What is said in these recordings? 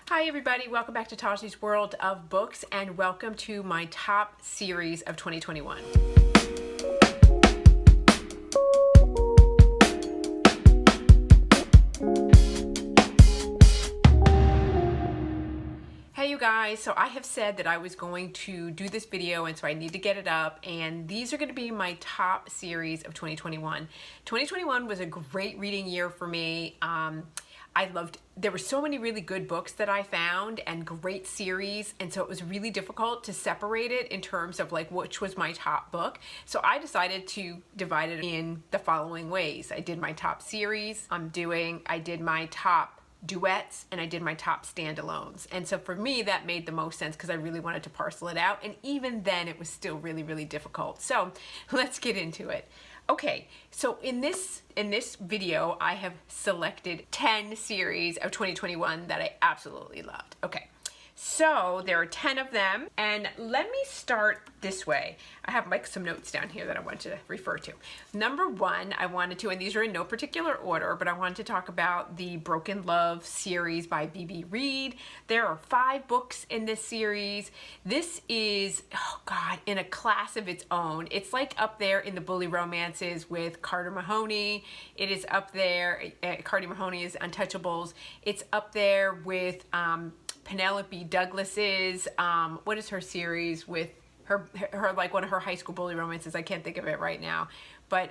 Hi everybody, welcome back to Tashi's World of Books and welcome to my top series of 2021. Hey you guys, so I have said that I was going to do this video and so I need to get it up, and these are going to be my top series of 2021. 2021 was a great reading year for me. There were so many really good books that I found and great series, and so it was really difficult to separate it in terms of like which was my top book. So I decided to divide it in the following ways. I did my top series, I did my top duets, and I did my top standalones. And so for me that made the most sense because I really wanted to parcel it out, and even then it was still really difficult. So let's get into it. Okay, so in this video, I have selected 10 series of 2021 that I absolutely loved. Okay, so there are 10 of them, and let me start this way. I have like some notes down here that I want to refer to. Number one, I wanted to, and these are in no particular order, but I wanted to talk about the Broken Love series by B.B. Reid. There are 5 books in this series. This is, oh God, in a class of its own. It's like up there in the bully romances with Carter Mahoney. It is up there, Carter Mahoney is Untouchables. It's up there with Penelope Douglas's, what is her series with her like one of her high school bully romances. I can't think of it right now, but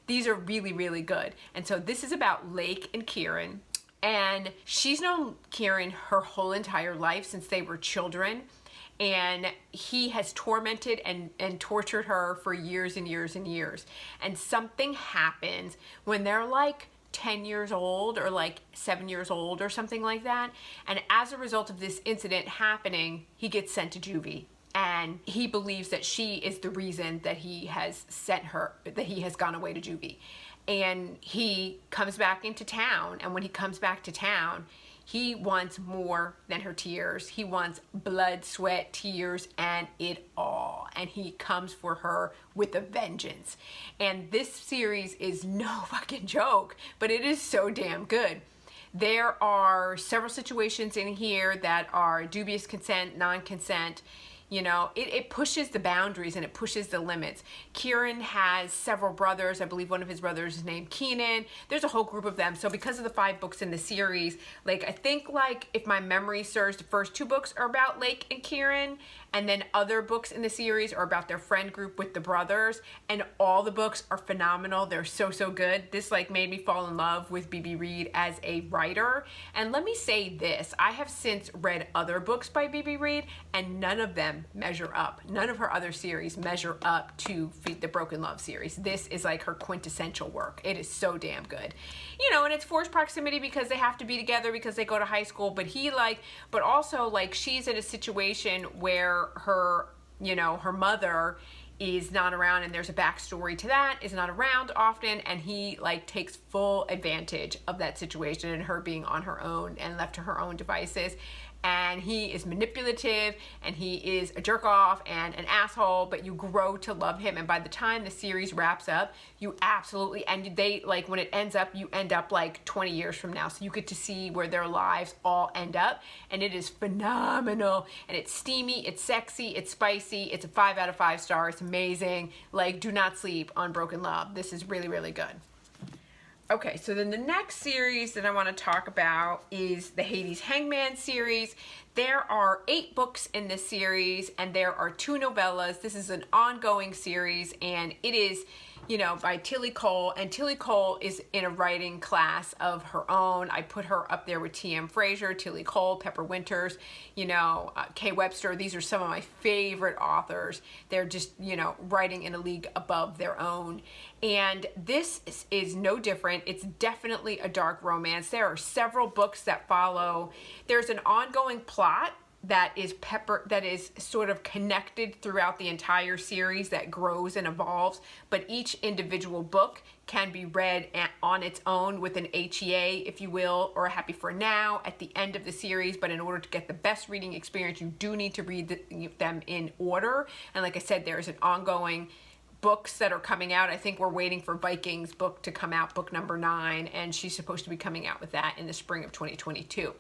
these are really good. And so this is about Lake and Kieran, and she's known Kieran her whole entire life since they were children, and he has tormented and tortured her for years and years. And something happens when they're like 10 years old or like 7 years old or something like that, and as a result of this incident happening, he gets sent to juvie. And he believes that she is the reason that he has gone away to juvie. And he comes back into town, and when he comes back to town, he wants more than her tears. He wants blood, sweat, tears, and it all. And he comes for her with a vengeance. And this series is no fucking joke, but it is so damn good. There are several situations in here that are dubious consent, non-consent. You know, it pushes the boundaries and it pushes the limits. Kieran has several brothers. I believe one of his brothers is named Keenan. There's a whole group of them. So because of the 5 books in the series, like I think like if my memory serves, the first 2 books are about Lake and Kieran, and then other books in the series are about their friend group with the brothers, and all the books are phenomenal. They're so good. This like made me fall in love with B.B. Reid as a writer. And let me say this, I have since read other books by B.B. Reid, and none of them measure up. None of her other series measure up to the Broken Love series. This is like her quintessential work. It is so damn good. You know, and it's forced proximity because they have to be together because they go to high school, but also like she's in a situation where her mother is not around, and there's a backstory to that, is not around often, and he like takes full advantage of that situation and her being on her own and left to her own devices. And he is manipulative, and he is a jerk off and an asshole, but you grow to love him. And by the time the series wraps up, you absolutely, and they like when it ends up, you end up like 20 years from now. So you get to see where their lives all end up, and it is phenomenal. And it's steamy, it's sexy, it's spicy, it's a 5 out of 5 stars. It's amazing. Like, do not sleep on Broken Love. This is really good. Okay, so then the next series that I want to talk about is the Hades Hangman series. There are 8 books in this series, and there are 2 novellas. This is an ongoing series, and it is, you know, by Tillie Cole, and Tillie Cole is in a writing class of her own. I put her up there with T.M. Frazier, Tillie Cole, Pepper Winters, you know, Kay Webster. These are some of my favorite authors. They're just, you know, writing in a league above their own. And this is no different. It's definitely a dark romance. There are several books that follow. There's an ongoing plot that is sort of connected throughout the entire series that grows and evolves, but each individual book can be read on its own with an HEA, if you will, or a happy for now at the end of the series. But in order to get the best reading experience, you do need to read them in order. And like I said, there is an ongoing books that are coming out. I think we're waiting for Vikings book to come out, book number 9, and she's supposed to be coming out with that in the spring of 2022.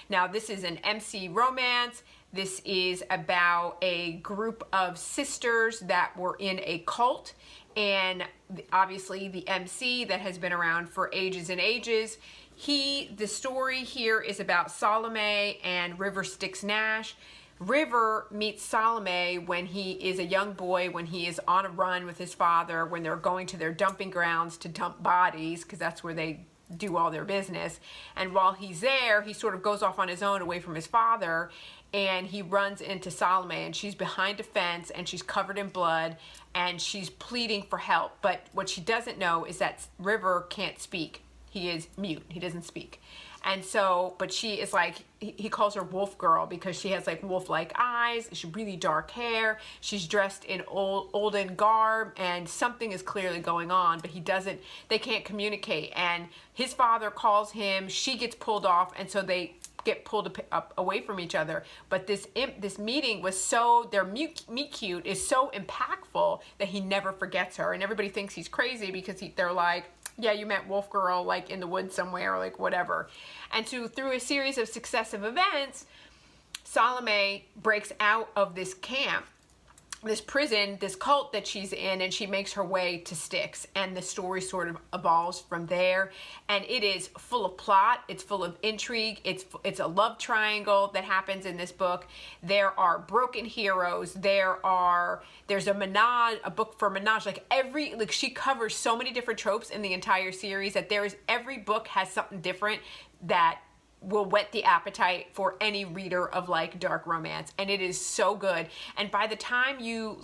Now, this is an MC romance. This is about a group of sisters that were in a cult, and obviously the MC that has been around for ages and ages. The story here is about Salome and River Styx Nash. River meets Salome when he is a young boy, when he is on a run with his father, when they're going to their dumping grounds to dump bodies, because that's where they do all their business. And while he's there, he sort of goes off on his own away from his father, and he runs into Salome, and she's behind a fence, and she's covered in blood, and she's pleading for help. But what she doesn't know is that River can't speak. He is mute. He doesn't speak. And so, but she is like, he calls her Wolf Girl because she has like wolf-like eyes, she's really dark hair, she's dressed in olden garb, and something is clearly going on, but they can't communicate. And his father calls him, she gets pulled off, and so they get pulled up away from each other. But this meeting was their meet cute is so impactful that he never forgets her, and everybody thinks he's crazy because they're like, yeah, you met Wolf Girl like in the woods somewhere, or like whatever. And so through a series of successive events, Salome breaks out of this camp, this prison, this cult that she's in, and she makes her way to Styx, and the story sort of evolves from there. And it is full of plot, it's full of intrigue, it's a love triangle that happens in this book. There are broken heroes, there's a book for menage, like she covers so many different tropes in the entire series that every book has something different that will whet the appetite for any reader of like dark romance, and it is so good. And by the time you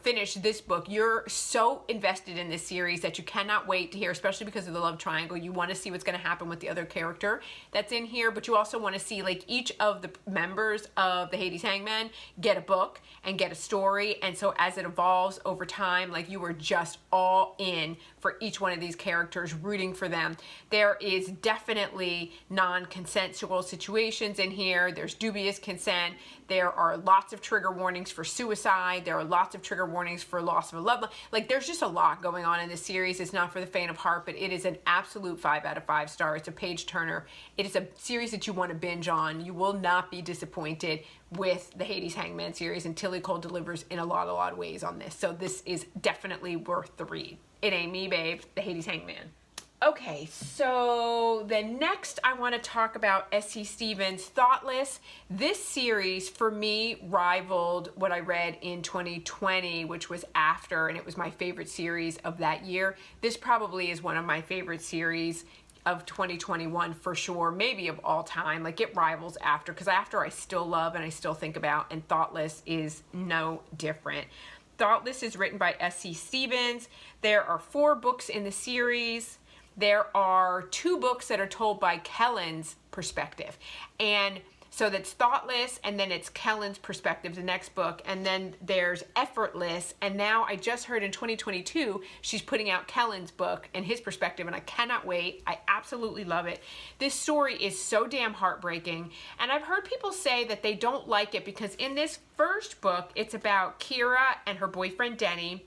finish this book, you're so invested in this series that you cannot wait to hear, especially because of the love triangle. You want to see what's going to happen with the other character that's in here, but you also want to see like each of the members of the Hades Hangman get a book and get a story. And so as it evolves over time, like you are just all in for each one of these characters, rooting for them. There is definitely non-consensual situations in here. There's dubious consent. There are lots of trigger warnings for suicide. There are lots of trigger warnings for loss of a loved one. Like, there's just a lot going on in this series. It's not for the faint of heart, but it is an absolute 5 out of 5 stars. It's a page turner. It is a series that you want to binge on. You will not be disappointed with the Hades Hangman series, and Tillie Cole delivers in a lot of ways on this. So this is definitely worth the read. It ain't me, babe. The Hades Hangman. Okay, so then next I want to talk about S.C. Stevens' Thoughtless. This series, for me, rivaled what I read in 2020, which was After, and it was my favorite series of that year. This probably is one of my favorite series of 2021 for sure, maybe of all time. Like, it rivals After, because After I still love and I still think about, and Thoughtless is no different. Thoughtless is written by S.C. Stevens. There are 4 books in the series. There are 2 books that are told by Kellan's perspective. And so that's Thoughtless, and then it's Kellan's perspective, the next book. And then there's Effortless. And now I just heard in 2022, she's putting out Kellan's book and his perspective, and I cannot wait. I absolutely love it. This story is so damn heartbreaking. And I've heard people say that they don't like it because in this first book, it's about Kira and her boyfriend Denny.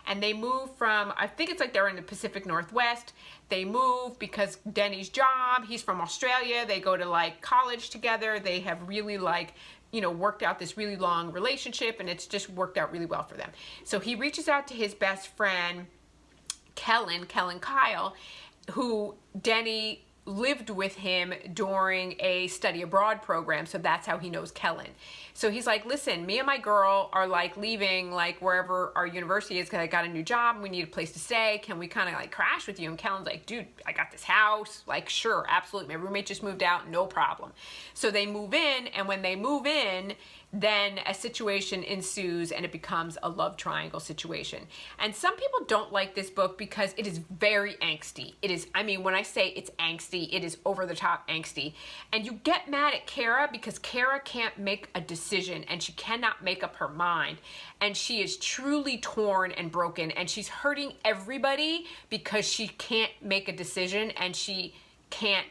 And they move from, I think it's like they're in the Pacific Northwest. They move because Denny's job, he's from Australia. They go to like college together. They have really worked out this really long relationship, and it's just worked out really well for them. So he reaches out to his best friend, Kellan Kyle, who Denny lived with him during a study abroad program, so that's how he knows Kellan. So he's like, listen, me and my girl are like leaving like wherever our university is because I got a new job and we need a place to stay. Can we kind of like crash with you? And Kellan's like, dude, I got this house. Like, sure, absolutely. My roommate just moved out, no problem. So they move in, and when they move in, then a situation ensues and it becomes a love triangle situation. And some people don't like this book because it is very angsty. It is, I mean, when I say it's angsty, it is over the top angsty. And you get mad at Kara because Kara can't make a decision and she cannot make up her mind. And she is truly torn and broken, and she's hurting everybody because she can't make a decision, and she can't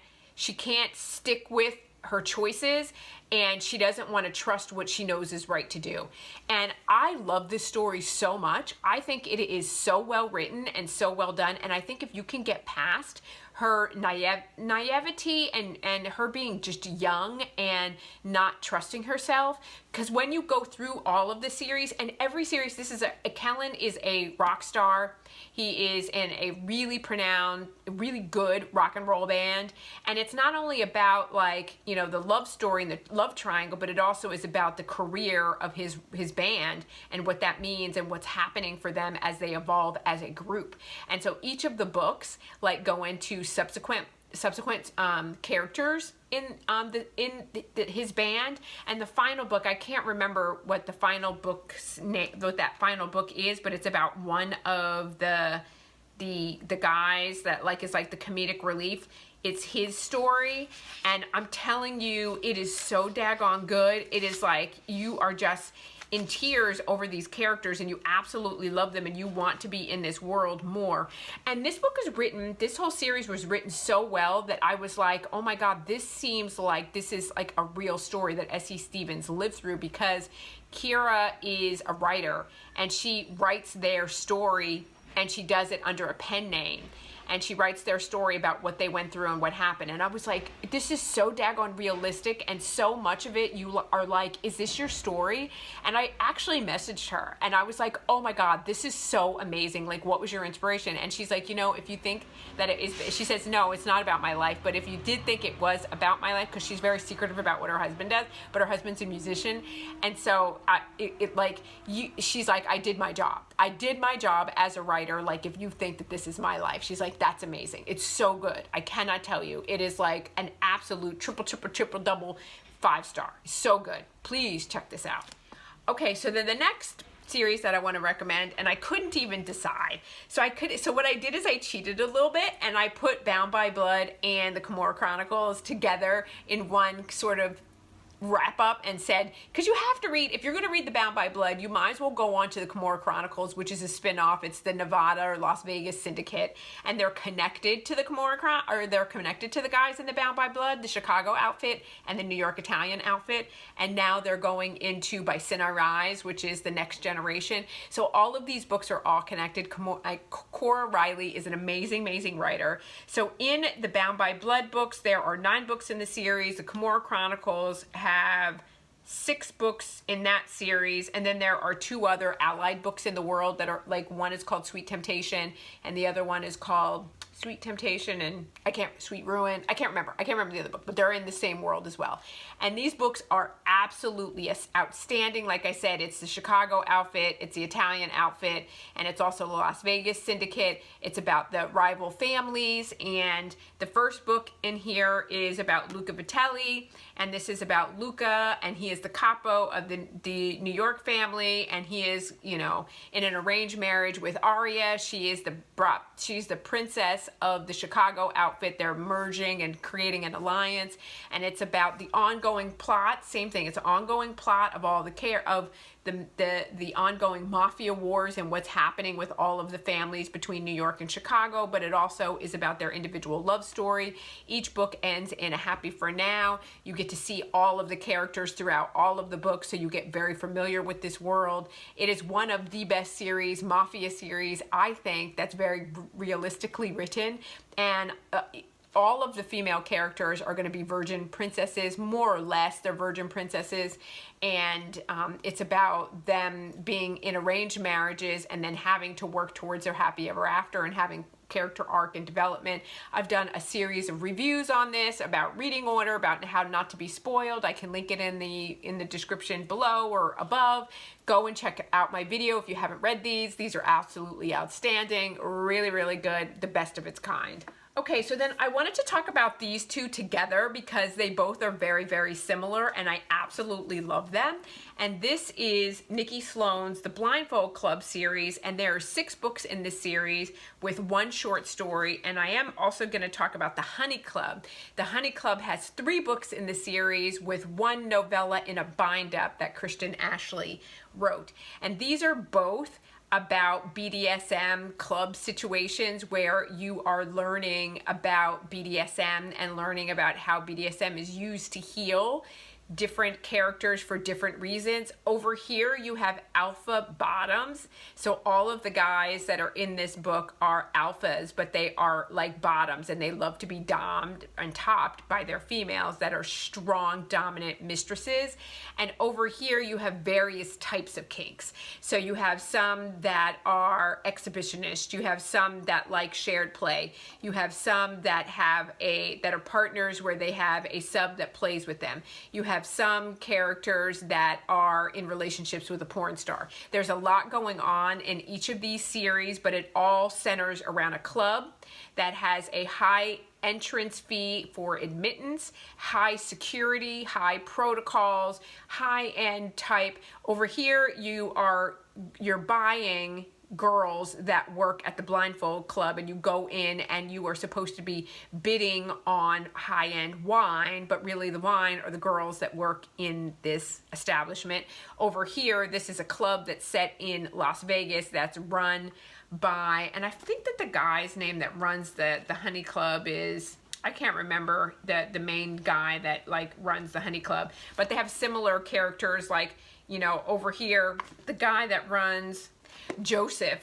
stick with her choices, and she doesn't want to trust what she knows is right to do. And I love this story so much. I think it is so well written and so well done, and I think if you can get past her naivety and her being just young and not trusting herself, because when you go through all of the series, and every series, this is Kellan is a rock star. He is in a really really good rock and roll band, and it's not only about, like, you know, the love story and the love triangle, but it also is about the career of his band and what that means and what's happening for them as they evolve as a group. And so each of the books, like, go into subsequent characters in his band. And the final book, I can't remember what the final book's name, what that final book is, but it's about one of the guys that, like, is like the comedic relief. It's his story, and I'm telling you, it is so daggone good. It is like you are just in tears over these characters, and you absolutely love them, and you want to be in this world more. And this book is written, this whole series was written so well that I was like, oh my God, this seems like this is like a real story that S.E. Stevens lived through, because Kira is a writer, and she writes their story, and she does it under a pen name. And she writes their story about what they went through and what happened. And I was like, this is so daggone realistic, and so much of it you are like, is this your story? And I actually messaged her, and I was like, oh my God, this is so amazing. Like, what was your inspiration? And she's like, you know, if you think that it is, she says, no, it's not about my life. But if you did think it was about my life, because she's very secretive about what her husband does, but her husband's a musician. And so she's like, I did my job. I did my job as a writer. Like, if you think that this is my life, she's like, that's amazing. It's so good. I cannot tell you. It is like an absolute triple, double 5-star. So good. Please check this out. Okay, so then the next series that I want to recommend, and I couldn't even decide. So what I did is I cheated a little bit, and I put Bound by Blood and the Camorra Chronicles together in one sort of wrap up, and said, because you have to read, if you're going to read the Bound by Blood, you might as well go on to the Camorra Chronicles, which is a spin-off. It's the Nevada or Las Vegas syndicate, and they're connected to the they're connected to the guys in the Bound by Blood, the Chicago outfit and the New York Italian outfit, and now they're going into By Sin I Rise, which is the next generation. So all of these books are all connected. Cora Reilly is an amazing writer. So in the Bound by Blood books, there are 9 books in the series. The Camorra Chronicles have 6 books in that series, and then there are 2 other allied books in the world that are, like, one is called Sweet Temptation and the other one is called Sweet Temptation and Sweet Ruin. I can't remember the other book, but they're in the same world as well. And these books are absolutely outstanding. Like I said, it's the Chicago outfit, it's the Italian outfit, and it's also the Las Vegas syndicate. It's about the rival families, and the first book in here is about Luca Vitelli, and this is about Luca, and he is the capo of the New York family, and he is, you know, in an arranged marriage with Aria. She's the princess of the Chicago outfit. They're merging and creating an alliance, and it's about the ongoing plot. Same thing. It's an ongoing plot of all the ongoing mafia wars and what's happening with all of the families between New York and Chicago, but it also is about their individual love story. Each book ends in a happy for now. You get to see all of the characters throughout all of the books, so you get very familiar with this world. It is one of the best mafia series, I think, that's very realistically written, and all of the female characters are going to be virgin princesses, more or less. They're virgin princesses, and it's about them being in arranged marriages and then having to work towards their happy ever after and having character arc and development. I've done a series of reviews on this about reading order, about how not to be spoiled. I can link it in the description below or above. Go and check out my video if you haven't read these. These are absolutely outstanding, really good, the best of its kind. Okay, so then I wanted to talk about these 2 together because they both are very similar, and I absolutely love them. And this is Nikki Sloane's The Blindfold Club Series, and there are 6 books in this series with 1 short story, and I am also going to talk about The Honey Club. The Honey Club has 3 books in the series with 1 novella in a bind-up that Kristen Ashley wrote. And these are both about BDSM club situations where you are learning about BDSM and learning about how BDSM is used to heal different characters for different reasons. Over here you have alpha bottoms. So all of the guys that are in this book are alphas, but they are like bottoms, and they love to be dommed and topped by their females that are strong, dominant mistresses. And over here you have various types of kinks. So you have some that are exhibitionists, you have some that like shared play, you have some that have that are partners where they have a sub that plays with them, you have some characters that are in relationships with a porn star. There's a lot going on in each of these series, but it all centers around a club that has a high entrance fee for admittance, high security, high protocols, high-end type. Over here you're buying girls that work at the Blindfold Club, and you go in and you are supposed to be bidding on high-end wine, but really the wine are the girls that work in this establishment. Over here, this is a club that's set in Las Vegas that's run by, and I think that the guy's name that runs the Honey Club is, I can't remember the main guy that like runs the Honey Club, but they have similar characters. Like, you know, over here, the guy that runs Joseph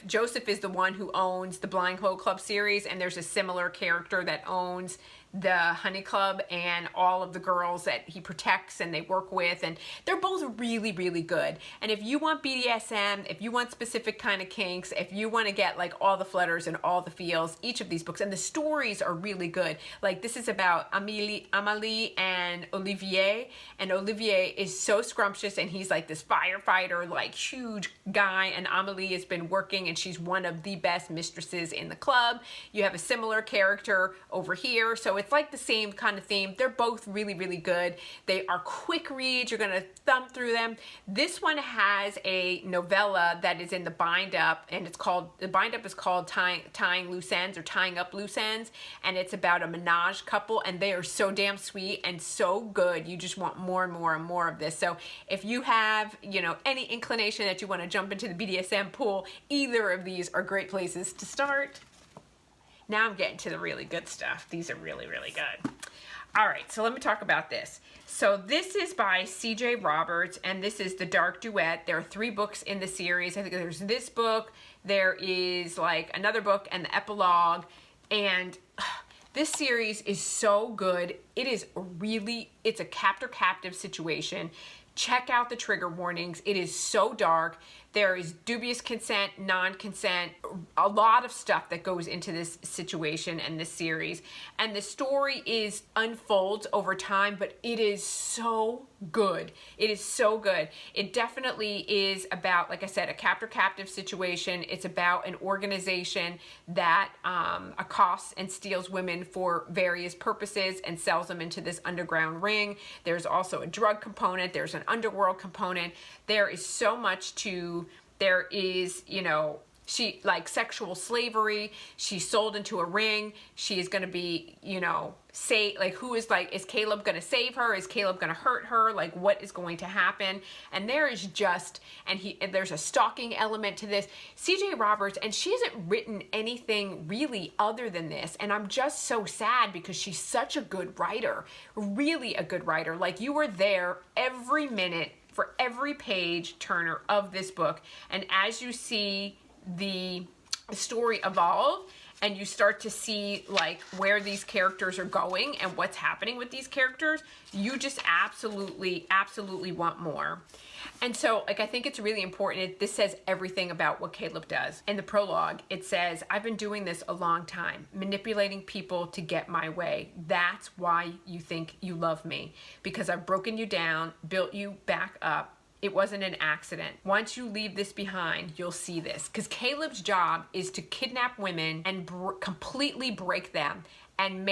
is the one who owns the Blindfold Club series, and there's a similar character that owns the Honey Club and all of the girls that he protects and they work with, and they're both really, really good. And if you want BDSM, if you want specific kind of kinks, if you want to get like all the flutters and all the feels, each of these books, and the stories are really good. Like this is about Amélie and Olivier, and Olivier is so scrumptious, and he's like this firefighter, like huge guy, and Amélie has been working and she's one of the best mistresses in the club. You have a similar character over here, so it's like the same kind of theme. They're both really, really good. They are quick reads. You're going to thumb through them. This one has a novella that is in the bind up, and the bind up is called Tying Loose Ends, or Tying Up Loose Ends, and it's about a menage couple, and they are so damn sweet and so good. You just want more and more and more of this. So if you have, you know, any inclination that you want to jump into the BDSM pool, either of these are great places to start. Now I'm getting to the really good stuff. These are really, really good. All right, so let me talk about this. So this is by C.J. Roberts, and this is the Dark Duet. There are 3 books in the series. I think there's this book, there is like another book, and the epilogue. And this series is so good. It is really, it's a captor-captive situation. Check out the trigger warnings. It is so dark. There is dubious consent, non-consent, a lot of stuff that goes into this situation and this series. And the story unfolds over time, but it is so good. It is so good. It definitely is about, like I said, a captor-captive situation. It's about an organization that accosts and steals women for various purposes and sells them into this underground ring. There's also a drug component. There's an underworld component. There is so much there is, you know, she like sexual slavery. She's sold into a ring. She is going to be, you know, is Caleb going to save her? Is Caleb going to hurt her? Like, what is going to happen? And there is just, and there's a stalking element to this. C.J. Roberts, and she hasn't written anything really other than this. And I'm just so sad because she's such a good writer, really a good writer. Like, you were there every minute for every page turner of this book. And as you see the story evolve, and you start to see like where these characters are going and what's happening with these characters, you just absolutely, absolutely want more. And so, like, I think it's really important. This says everything about what Caleb does. In the prologue, it says, I've been doing this a long time, manipulating people to get my way. That's why you think you love me, because I've broken you down, built you back up. It wasn't an accident. Once you leave this behind, you'll see this. Because Caleb's job is to kidnap women and completely break them and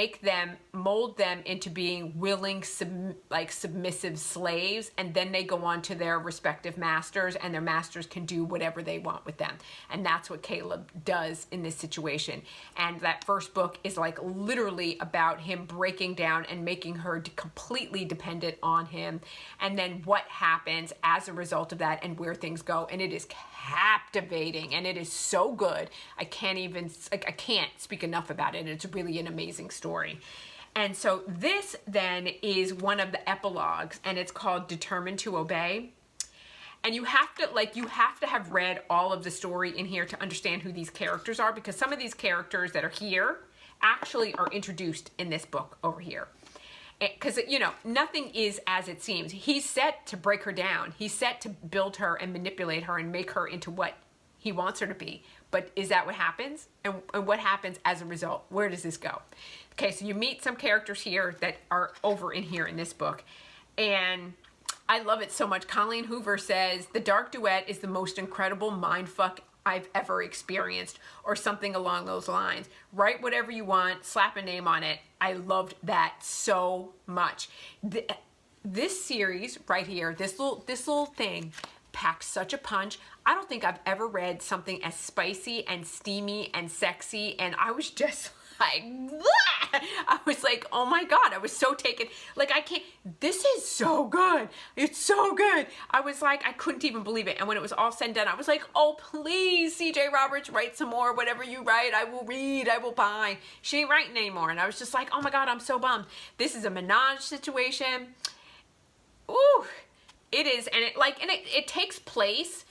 mold them into being willing, submissive slaves, and then they go on to their respective masters, and their masters can do whatever they want with them. And that's what Caleb does in this situation. And that first book is like literally about him breaking down and making her completely dependent on him, and then what happens as a result of that and where things go. And it is captivating, and it is so good. I can't speak enough about it. It's really an amazing story. And so this then is one of the epilogues, and it's called Determined to Obey. And you have to have read all of the story in here to understand who these characters are, because some of these characters that are here actually are introduced in this book over here. Because, nothing is as it seems. He's set to break her down. He's set to build her and manipulate her and make her into what he wants her to be. But is that what happens? And what happens as a result? Where does this go? Okay, so you meet some characters here that are over in here in this book. And I love it so much. Colleen Hoover says, the Dark Duet is the most incredible mindfuck I've ever experienced, or something along those lines. Write whatever you want, slap a name on it. I loved that so much. This series right here, this little thing packs such a punch. I don't think I've ever read something as spicy and steamy and sexy, and I was just like, I was like, oh my God, I was so taken. Like, this is so good. It's so good. I was like, I couldn't even believe it. And when it was all said and done, I was like, oh, please, C.J. Roberts, write some more. Whatever you write, I will read, I will buy. She ain't writing anymore. And I was just like, oh my God, I'm so bummed. This is a menage situation. Ooh, it is. And it takes place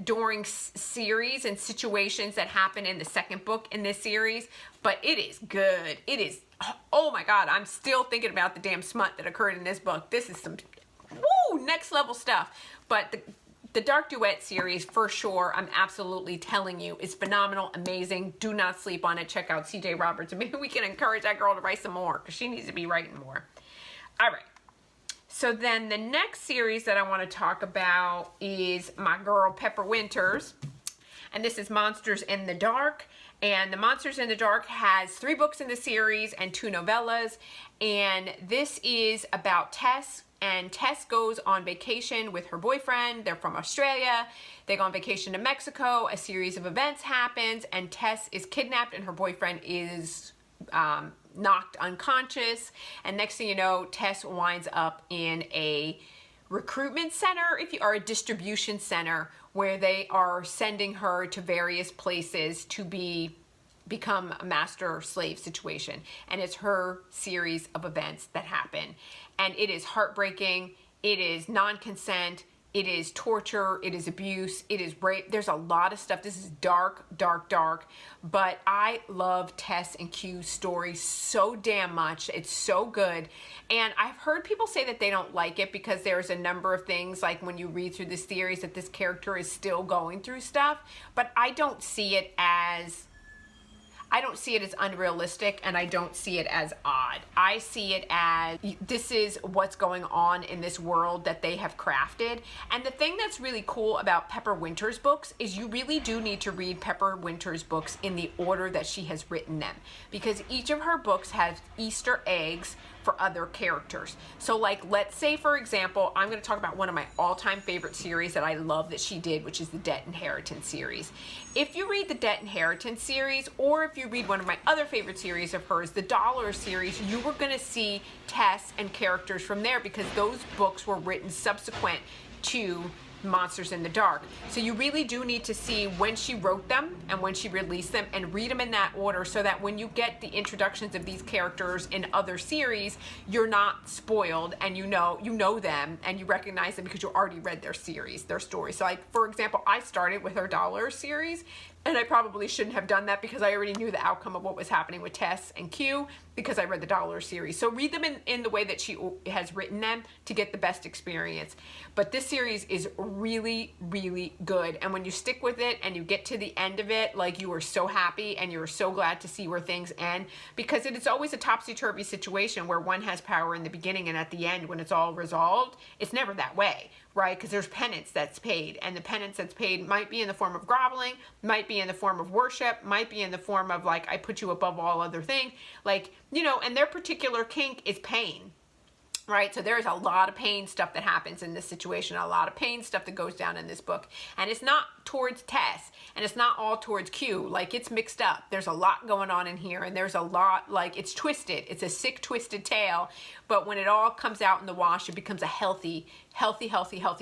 during series and situations that happen in the second book in this series, but it is good. It is, oh my God, I'm still thinking about the damn smut that occurred in this book. This is some next level stuff. But the Dark Duet series, for sure, I'm absolutely telling you, is phenomenal, amazing. Do not sleep on it. Check out C.J. Roberts, and maybe we can encourage that girl to write some more, because she needs to be writing more. All right. So then the next series that I want to talk about is my girl Pepper Winters, and this is Monsters in the Dark. And the Monsters in the Dark has 3 books in the series and 2 novellas, and this is about Tess. And Tess goes on vacation with her boyfriend. They're from Australia. They go on vacation to Mexico. A series of events happens, and Tess is kidnapped, and her boyfriend is knocked unconscious. And next thing you know, Tess winds up in a recruitment center, or a distribution center, where they are sending her to various places to become a master slave situation. And it's her series of events that happen. And it is heartbreaking. It is non-consent. It is torture, it is abuse, it is rape. There's a lot of stuff. This is dark, dark, dark. But I love Tess and Q's story so damn much. It's so good. And I've heard people say that they don't like it because there's a number of things, like when you read through this series, that this character is still going through stuff. But I don't see it as unrealistic, and I don't see it as odd. I see it as this is what's going on in this world that they have crafted. And the thing that's really cool about Pepper Winters' books is you really do need to read Pepper Winters' books in the order that she has written them, because each of her books has Easter eggs for other characters. So like, let's say for example, I'm going to talk about one of my all-time favorite series that I love that she did, which is the Debt Inheritance series. If you read the Debt Inheritance series, or if you read one of my other favorite series of hers, the Dollar series, you were going to see Tess and characters from there, because those books were written subsequent to Monsters in the Dark. So you really do need to see when she wrote them and when she released them, and read them in that order, so that when you get the introductions of these characters in other series, you're not spoiled, and you know them and you recognize them because you already read their story. So like, for example, I started with her Dollar series, and I probably shouldn't have done that because I already knew the outcome of what was happening with Tess and Q, because I read the Dollar series. So read them in the way that she has written them to get the best experience. But this series is really, really good. And when you stick with it and you get to the end of it, like, you are so happy and you're so glad to see where things end, because it is always a topsy-turvy situation where one has power in the beginning and at the end when it's all resolved, it's never that way, right? Because there's penance that's paid, and the penance that's paid might be in the form of groveling, might be in the form of worship, might be in the form of, like, I put you above all other things, like, you know, and their particular kink is pain. Right, so there's a lot of pain stuff that happens in this situation, a lot of pain stuff that goes down in this book, and it's not towards Tess, and it's not all towards Q. Like, it's mixed up. There's a lot going on in here, and there's a lot, like, it's twisted. It's a sick, twisted tale, but when it all comes out in the wash, it becomes a healthy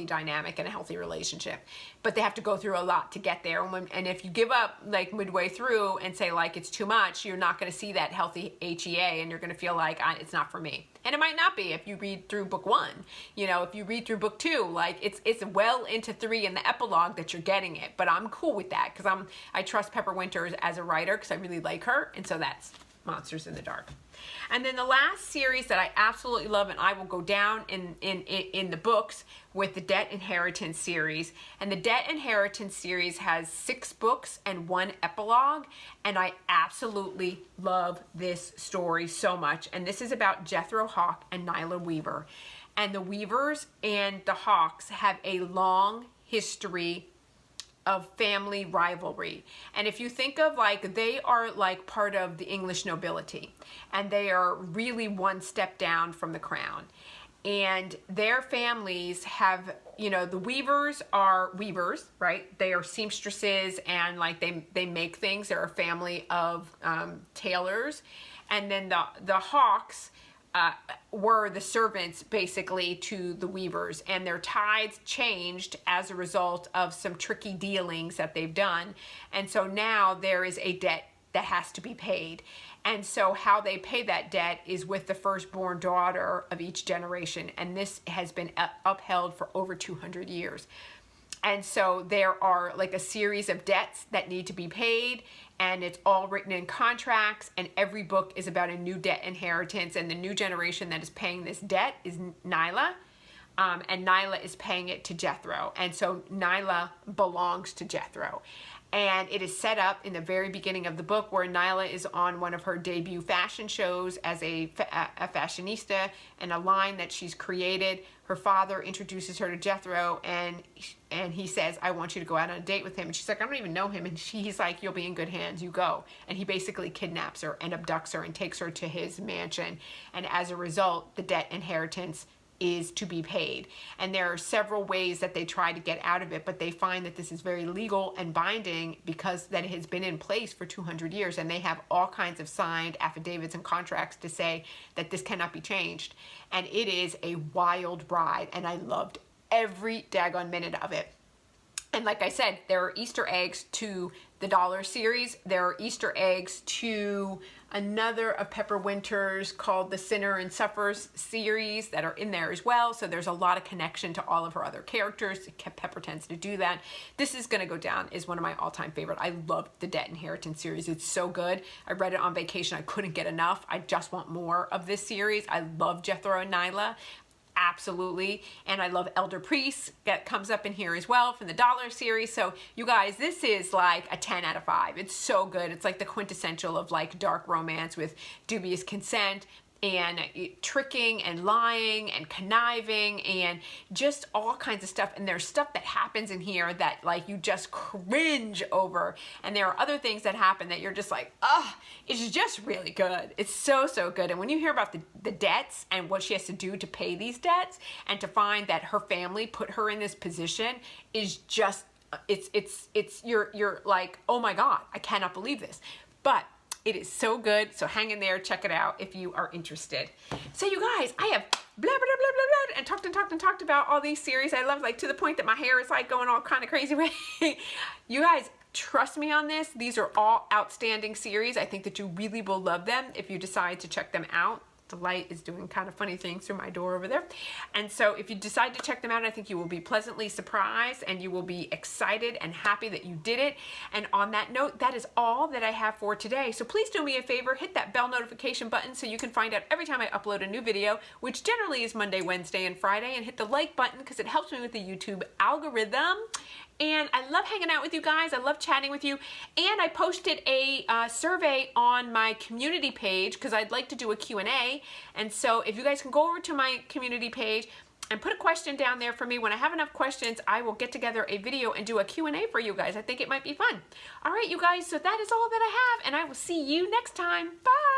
dynamic and a healthy relationship. But they have to go through a lot to get there, and if you give up, like, midway through and say, like, it's too much, you're not going to see that healthy HEA, and you're going to feel like, it's not for me. And it might not be if you read through book 1. You know, if you read through book 2, like, it's well into 3 in the epilogue that you're getting it. But I'm cool with that because I trust Pepper Winters as a writer because I really like her. And so that's Monsters in the Dark. And then the last series that I absolutely love, and I will go down in the books, with the Debt Inheritance series. And the Debt Inheritance series has 6 books and 1 epilogue, and I absolutely love this story so much. And this is about Jethro Hawk and Nyla Weaver. And the Weavers and the Hawks have a long history of family rivalry. And if you think of, like, they are like part of the English nobility, and they are really one step down from the crown. And their families have, you know, the Weavers are weavers, right? They are seamstresses, and, like, they make things. They're a family of tailors. And then the Hawks were the servants, basically, to the Weavers, and their tithes changed as a result of some tricky dealings that they've done. And so now there is a debt that has to be paid. And so how they pay that debt is with the firstborn daughter of each generation, and this has been upheld for over 200 years. And so there are, like, a series of debts that need to be paid, and it's all written in contracts, and every book is about a new debt inheritance, and the new generation that is paying this debt is Nyla, and Nyla is paying it to Jethro, and so Nyla belongs to Jethro. And it is set up in the very beginning of the book where Nyla is on one of her debut fashion shows as a fashionista, and a line that she's created. Her father introduces her to Jethro, and he says, I want you to go out on a date with him. And she's like, I don't even know him. And he's like, you'll be in good hands, you go. And he basically kidnaps her and abducts her and takes her to his mansion. And as a result, the debt inheritance is to be paid. And there are several ways that they try to get out of it, but they find that this is very legal and binding because that it has been in place for 200 years, and they have all kinds of signed affidavits and contracts to say that this cannot be changed. And it is a wild ride, and I loved every daggone minute of it. And like I said, there are Easter eggs to the Dollar series. There are Easter eggs to another of Pepper Winters called the Sinner and Suffers series that are in there as well. So there's a lot of connection to all of her other characters. Pepper tends to do that. This is going to go down as one of my all-time favorite. I love the Debt Inheritance series. It's so good. I read it on vacation. I couldn't get enough. I just want more of this series. I love Jethro and Nyla. Absolutely. And I love Elder Priest that comes up in here as well from the Dollar series. So you guys, this is like a 10 out of 5. It's so good. It's like the quintessential of, like, dark romance with dubious consent and tricking and lying and conniving and just all kinds of stuff. And there's stuff that happens in here that, like, you just cringe over. And there are other things that happen that you're just like, it's just really good. It's so, so good. And when you hear about the debts and what she has to do to pay these debts, and to find that her family put her in this position, is just, you're like, oh my God, I cannot believe this. But it is so good, so hang in there, check it out if you are interested. So you guys, I have blah, blah, blah, blah, blah, and talked about all these series I love, like, to the point that my hair is, like, going all kind of crazy way. You guys, trust me on this. These are all outstanding series. I think that you really will love them if you decide to check them out. The light is doing kind of funny things through my door over there. And so if you decide to check them out, I think you will be pleasantly surprised and you will be excited and happy that you did it. And on that note, that is all that I have for today. So please do me a favor, hit that bell notification button so you can find out every time I upload a new video, which generally is Monday, Wednesday, and Friday, and hit the like button because it helps me with the YouTube algorithm. And I love hanging out with you guys. I love chatting with you. And I posted a survey on my community page because I'd like to do a Q&A. And so if you guys can go over to my community page and put a question down there for me, when I have enough questions, I will get together a video and do a Q&A for you guys. I think it might be fun. All right, you guys, so that is all that I have, and I will see you next time. Bye!